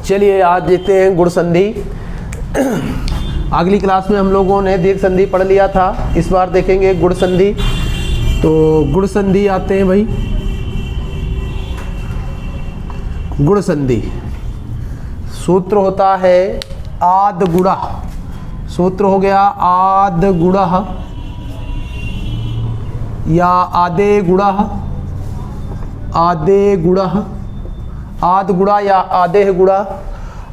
चलिए आज देखते हैं गुण संधि। अगली क्लास में हम लोगों ने दीर्घ संधि पढ़ लिया था, इस बार देखेंगे गुण संधि। तो गुण संधि आते हैं भाई, गुण संधि सूत्र होता है आद गुणा। सूत्र हो गया आद गुणा या आदे गुणा, आदे गुणा, आद गुणा या आदेह गुणा।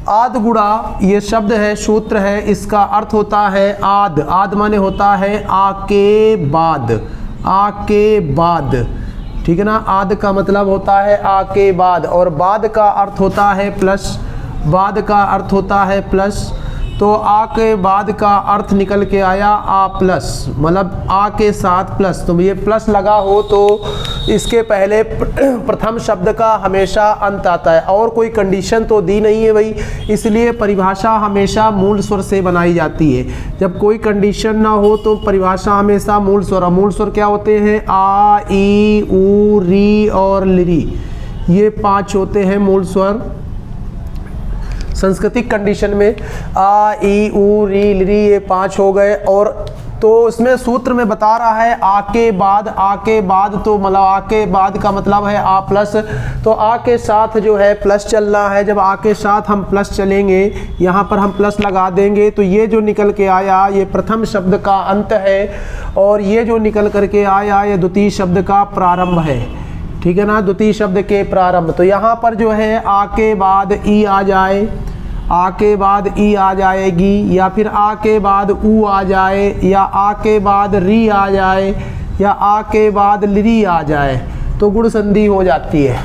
आद गुणा ये शब्द है, सूत्र है, इसका अर्थ होता है आद। आद माने होता है आके बाद, आके बाद, ठीक है ना। आद का मतलब होता है आके बाद, और बाद का अर्थ होता है प्लस, बाद का अर्थ होता है प्लस। तो आ के बाद का अर्थ निकल के आया आ प्लस, मतलब आ के साथ प्लस। तो ये प्लस लगा हो तो इसके पहले प्रथम शब्द का हमेशा अंत आता है, और कोई कंडीशन तो दी नहीं है भाई, इसलिए परिभाषा हमेशा मूल स्वर से बनाई जाती है। जब कोई कंडीशन ना हो तो परिभाषा हमेशा मूल स्वर। मूल स्वर क्या होते हैं? आ, ई, ऊ, री और लिरी, ये 5 होते हैं मूल स्वर। सांस्कृतिक कंडीशन में आ, ई, ऊ, री, लिरी ये 5 हो गए। और तो इसमें सूत्र में बता रहा है आके बाद, आके बाद तो मतलब आके बाद का मतलब है आ प्लस। तो आ के साथ जो है प्लस चलना है। जब आ के साथ हम प्लस चलेंगे, यहाँ पर हम प्लस लगा देंगे, तो ये जो निकल के आया ये प्रथम शब्द का अंत है, और ये जो निकल करके आया ये द्वितीय शब्द का प्रारंभ है, ठीक है ना, द्वितीय शब्द के प्रारंभ। तो यहाँ पर जो है आ के बाद ई आ जाए, आ के बाद ई आ जाएगी, या फिर आ के बाद ऊ आ जाए, या आ के बाद री आ जाए, या आ के बाद लिरी आ जाए, तो गुण संधि हो जाती है,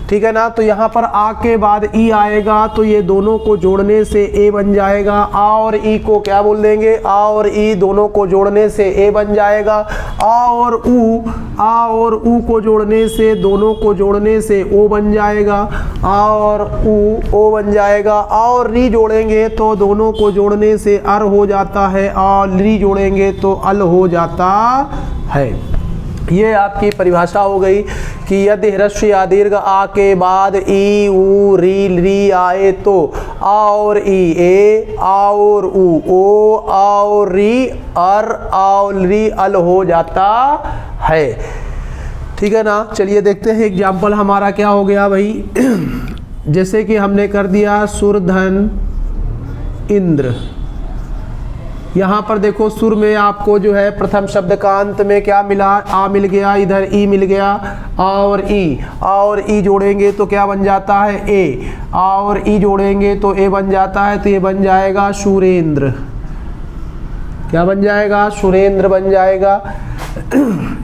ठीक है ना। तो यहाँ पर आ के बाद ई आएगा तो ये दोनों को जोड़ने से ए बन जाएगा। आ और ई को क्या बोल देंगे? आ और ई दोनों को जोड़ने से ए बन जाएगा। आ और ऊ, आ और ऊ को जोड़ने से, दोनों को जोड़ने से ओ बन जाएगा। आ और ऊ ओ बन जाएगा। आ और री जोड़ेंगे तो दोनों को जोड़ने से अर हो जाता है, आ री जोड़ेंगे तो अल हो जाता है। ये आपकी परिभाषा हो गई कि यदि ह्रस्व या दीर्घ आ के बाद ई, ऊ, री, ली आए तो आ और ई ए, आ और ऊ ओ, आ और री अर, आ और री अल हो जाता है, ठीक है ना। चलिए देखते हैं एग्जाम्पल हमारा क्या हो गया भाई। जैसे कि हमने कर दिया सुरधन इंद्र। यहाँ पर देखो सुर में आपको जो है प्रथम शब्द का अंत में क्या मिला? आ मिल गया, इधर ई मिल गया। आ और ई, आ और ई जोड़ेंगे तो क्या बन जाता है? ए। आ और ई जोड़ेंगे तो ए बन जाता है, तो ये बन जाएगा सुरेंद्र। क्या बन जाएगा? सुरेंद्र बन जाएगा।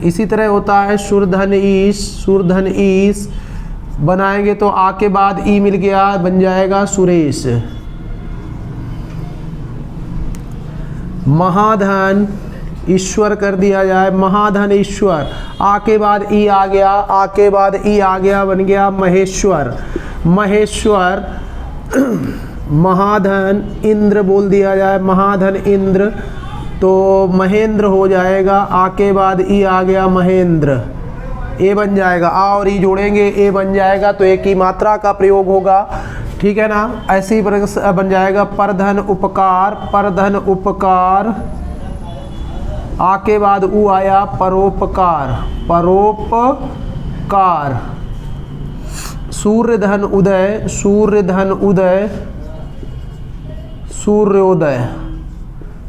इसी तरह होता है सुरधन ईश, सुरधन ईश बनाएंगे तो आ के बाद ई मिल गया, बन जाएगा सुरेश। महाधन ईश्वर कर दिया जाए, महाधन ईश्वर। आ के बाद ई आ गया, आ के बाद ई आ गया, बन गया महेश्वर, महेश्वर। महाधन इंद्र बोल दिया जाए, महाधन इंद्र, तो महेंद्र हो जाएगा। आ के बाद ई आ गया महेंद्र, ए बन जाएगा। आ और ई जोड़ेंगे ए बन जाएगा, तो एक ही मात्रा का प्रयोग होगा, ठीक है ना। ऐसे ही बन जाएगा परधन उपकार, परधन उपकार। आ के बाद ऊ आया परोपकार, परोपकार। सूर्यधन उदय, सूर्यधन उदय, सूर्योदय,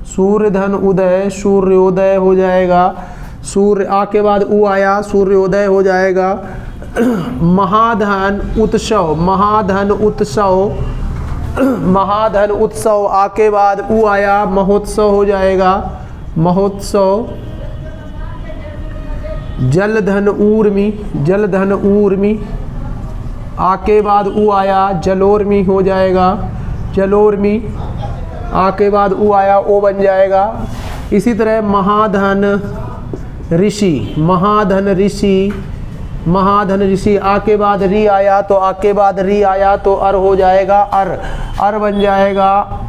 सूर्यधन उदय, सूर्योदय हो जाएगा। सूर्य आ के बाद ऊ आया, सूर्योदय हो जाएगा। महाधन उत्सव, महाधन उत्सव, महाधन उत्सव। आ के बाद ऊ आया, महोत्सव हो जाएगा, महोत्सव। जलधन ऊर्मी, जलधन ऊर्मी। आ के बाद ऊ आया, जलोर्मी हो जाएगा, जलोर्मी। आ के बाद ऊ आया, ओ बन जाएगा। इसी तरह महाधन ऋषि, महाधन ऋषि, महाधन ऋषि। आ के बाद री आया, तो आ के बाद री आया तो अर हो जाएगा, अर, अर बन जाएगा।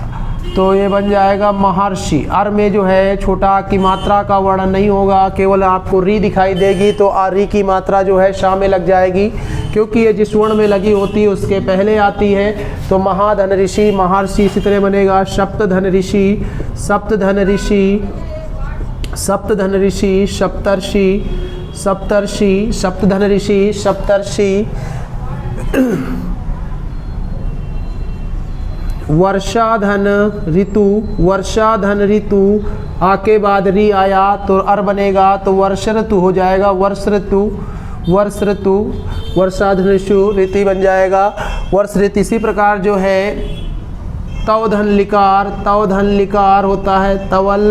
तो ये बन जाएगा महर्षि। अर में जो है छोटा की मात्रा का वर्णन नहीं होगा, केवल आपको री दिखाई देगी, तो री की मात्रा जो है शाम में लग जाएगी, क्योंकि ये जिस वर्ण में लगी होती है उसके पहले आती है। तो महाधन ऋषि, महर्षि इसी तरह बनेगा सप्तधन ऋषि, सप्तधन ऋषि, सप्तधन ऋषि, सप्तर्षि, सप्तर्षि, सप्तधन ऋषि, सप्तर्षि, वर्षाधन ऋतु, वर्षाधन ऋतु, आके बाद री आया तो अर बनेगा, तो वर्ष ऋतु हो जाएगा, वर्ष ऋतु, वर्ष ऋतु, वर्षाधन ऋतु ऋतु बन जाएगा, वर्ष ऋतु। इसी प्रकार जो है तवधन लिकार, तवधन लिकार होता है तवल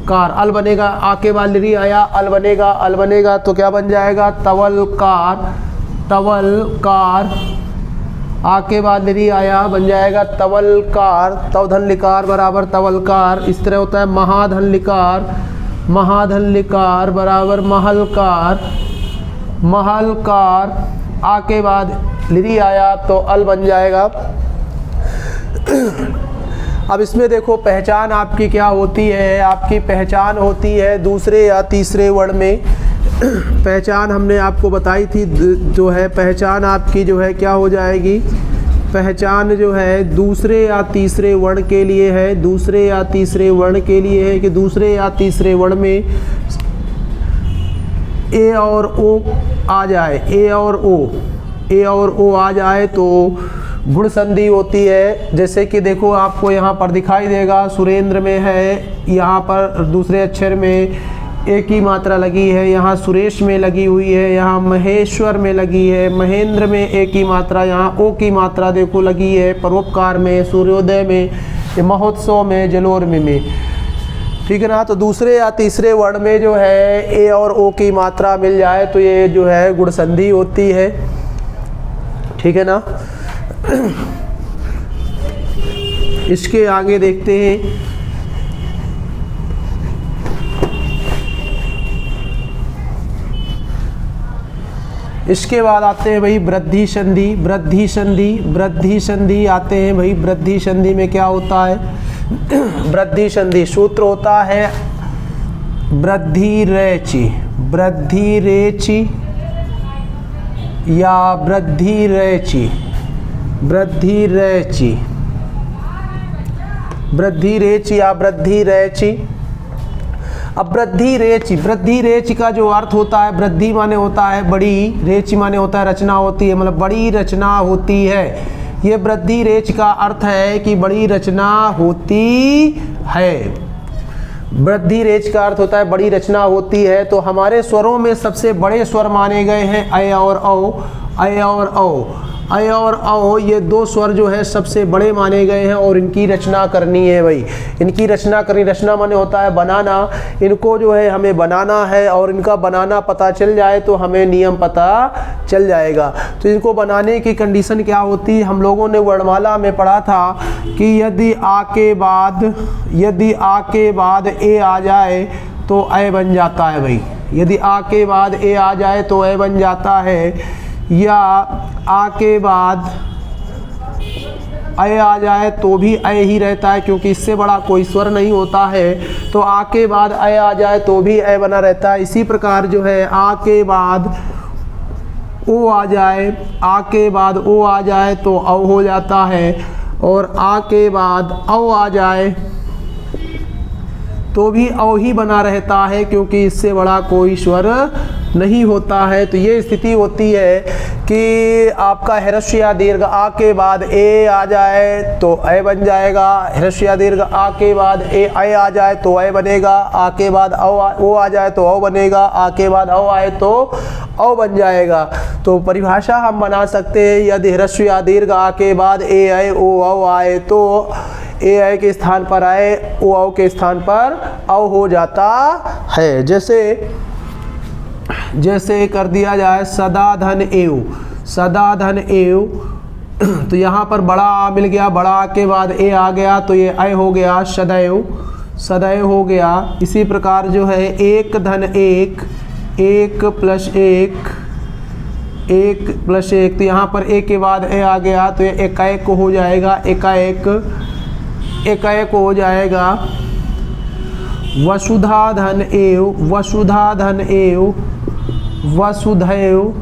कार, अल बनेगा, आके बाद री आया अल बनेगा, अल बनेगा तो क्या बन जाएगा तवल कार, तवल कार, आके बाद री आया बन जाएगा तवलकार, तवधन लिकार बराबर तवलकार। इस तरह होता है महाधन लिकार, महाधन लिकार बराबर महलकार, महलकार, आके बाद री आया तो अल बन जाएगा। अब इसमें देखो पहचान आपकी क्या होती है, आपकी पहचान होती है दूसरे या तीसरे वर्ण में। पहचान हमने आपको बताई थी, जो है पहचान आपकी जो है क्या हो जाएगी, पहचान जो है दूसरे या तीसरे वर्ण के लिए है, दूसरे या तीसरे वर्ण के लिए है कि दूसरे या तीसरे वर्ण में ए और ओ आ जाए, ए और ओ, ए और ओ आ जाए तो गुण संधि होती है। जैसे कि देखो आपको यहाँ पर दिखाई देगा, सुरेंद्र में है, यहाँ पर दूसरे अक्षर में एक ही मात्रा लगी है, यहाँ सुरेश में लगी हुई है, यहाँ महेश्वर में लगी है, महेंद्र में एक ही मात्रा, यहाँ ओ की मात्रा देखो लगी है, परोपकार में, सूर्योदय में, महोत्सव में, जलोर में। ठीक है ना। तो दूसरे या तीसरे वर्ण में जो है ए और ओ की मात्रा मिल जाए तो ये जो है गुण संधि होती है। ठीक है ना। इसके आगे देखते हैं, इसके बाद आते हैं भाई वृद्धि संधि, वृद्धि संधि, वृद्धि संधि आते हैं भाई। वृद्धि संधि में क्या होता है, वृद्धि संधि सूत्र होता है वृद्धि रेचि, वृद्धि रेचि या वृद्धि रेचि, वृद्धि रेचि, वृद्धि रेचि या वृद्धि रेचि। अब वृद्धि रेचि, वृद्धि रेचि का जो अर्थ होता है, वृद्धि माने होता है बड़ी, रेचि माने होता है रचना होती है, मतलब बड़ी रचना होती है। ये वृद्धि रेचि का अर्थ है कि बड़ी रचना होती है। वृद्धि रेचि का अर्थ होता है बड़ी रचना होती है। तो हमारे स्वरों में सबसे बड़े स्वर माने गए हैं अय और औ, अय और औ, अय और औ, ये दो स्वर जो है सबसे बड़े माने गए हैं और इनकी रचना करनी है भाई, इनकी रचना करनी। रचना माने होता है बनाना, इनको जो है हमें बनाना है और इनका बनाना पता चल जाए तो हमें नियम पता चल जाएगा। तो इनको बनाने की कंडीशन क्या होती है, हम लोगों ने वर्णमाला में पढ़ा था कि यदि आ के बाद, यदि आ के बाद ए आ जाए तो अय बन जाता है भाई। यदि आ के बाद ए आ जाए तो अय बन जाता है, या आ के बाद अय आ जाए तो भी अय ही रहता है, क्योंकि इससे बड़ा कोई स्वर नहीं होता है। तो आ के बाद अय आ जाए तो भी अय बना रहता है। इसी प्रकार जो है आ के बाद ओ आ जाए, आ के बाद ओ आ जाए तो औ हो जाता है, और आ के बाद औ आ जाए तो भी औ ही बना रहता है, क्योंकि इससे बड़ा कोई स्वर नहीं होता है। तो ये स्थिति होती है कि आपका ह्रस्व या दीर्घ आ के बाद ए आ जाए तो अय बन जाएगा, ह्रस्व या दीर्घ आ के बाद ए अय आ जाए तो अय बनेगा, आ के बाद ओ आ जाए तो औ बनेगा, आ के बाद औ आए तो औ बन जाएगा। तो परिभाषा हम बना सकते हैं, यदि ह्रस्व या दीर्घ आ के बाद ए अय ओ औ आए तो ए अय के स्थान पर आए, ओ औ के स्थान पर औ हो जाता है। जैसे कर दिया जाए सदा धन एव, सदा धन एव, तो यहाँ पर बड़ा आ मिल गया, बड़ा आ के बाद ए आ गया तो ये अय हो गया सदैव, सदैव हो गया। इसी प्रकार जो है एक धन एक, एक प्लस एक, एक प्लस एक, तो यहाँ पर ए के बाद ए आ गया तो ये एकाएक हो जाएगा, एकाएक, एकैक हो जाएगा वसुधा धन एव, वसुधा धन एव, वसुधैव,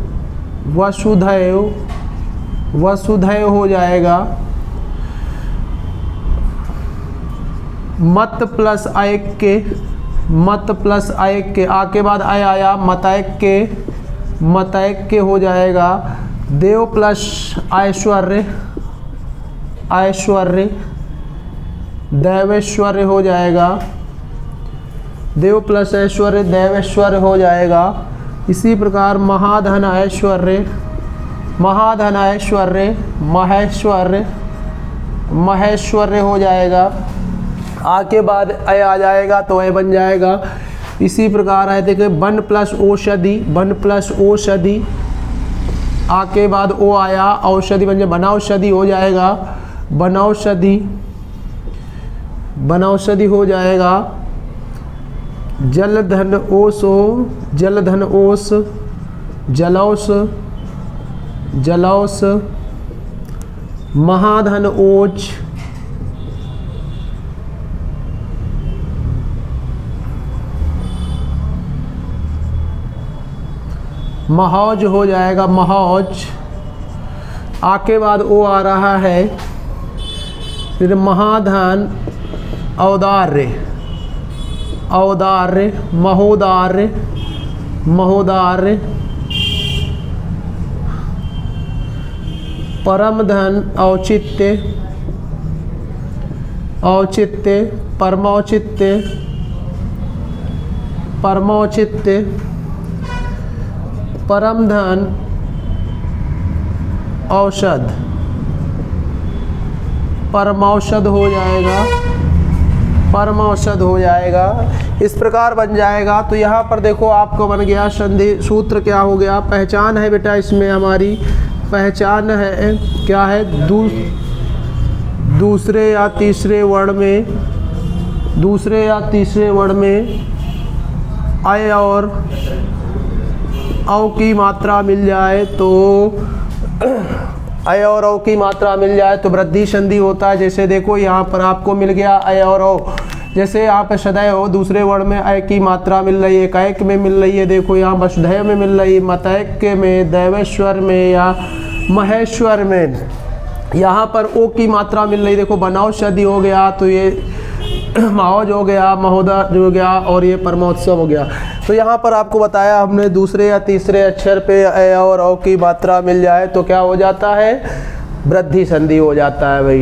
वसुधैव, वसुधैव हो जाएगा। मत प्लस ऐक के, मत प्लस ऐक के, आ के बाद आय आया मतैक के, मतैक के हो जाएगा। देव प्लस ऐश्वर्य, ऐश्वर्य, दैवेश्वर्य हो जाएगा। देव प्लस ऐश्वर्य, दैवेश्वर्य हो जाएगा। इसी प्रकार महाधन ऐश्वर्य, महाधन ऐश्वर्य, महेश्वर्य, महेश्वर्य हो जाएगा। आ के बाद अय आ जाएगा तो अय बन जाएगा। इसी प्रकार है देखिए वन प्लस औषधि, वन प्लस औषधि, आ के बाद ओ आया औषधि बन जाए बनौषधि हो जाएगा। बनौषधि, बनौषधि हो जाएगा। जलधन ओसो, जलधन ओस, जलौस, जलौस, महाधन ओज, महौज हो जाएगा। महौज, आ के बाद ओ आ रहा है फिर महाधन औदार्य, औदार्य, महोदार्य, महोदार्य, परम धन औचित्य, औचित्य, परमौचित्य, परमौचित्य, परम धन औषध, परमौषध हो जाएगा, परमौषध हो जाएगा। इस प्रकार बन जाएगा। तो यहाँ पर देखो आपको बन गया संधि सूत्र क्या हो गया। पहचान है बेटा इसमें हमारी पहचान है क्या है, दूसरे या तीसरे वर्ण में, दूसरे या तीसरे वर्ण में अय और औ की मात्रा मिल जाए तो अय और औ की मात्रा मिल जाए तो वृद्धि संधि होता है। जैसे देखो यहाँ पर आपको मिल गया अय और औ, जैसे यहाँ पर सदैव दूसरे वर्ण में अय की मात्रा मिल रही है, एकैक में मिल रही है, देखो यहाँ वसुधैव में मिल रही है, मतैक में, दैवेश्वर में या महेश्वर में। यहाँ पर ओ की मात्रा मिल रही, देखो बनौषधि हो गया तो ये मौज हो गया, महोदा हो गया और ये परमोत्सव हो गया। तो यहाँ पर आपको बताया हमने दूसरे या तीसरे अक्षर पे अ और औ की मात्रा मिल जाए तो क्या हो जाता है, वृद्धि संधि हो जाता है भाई।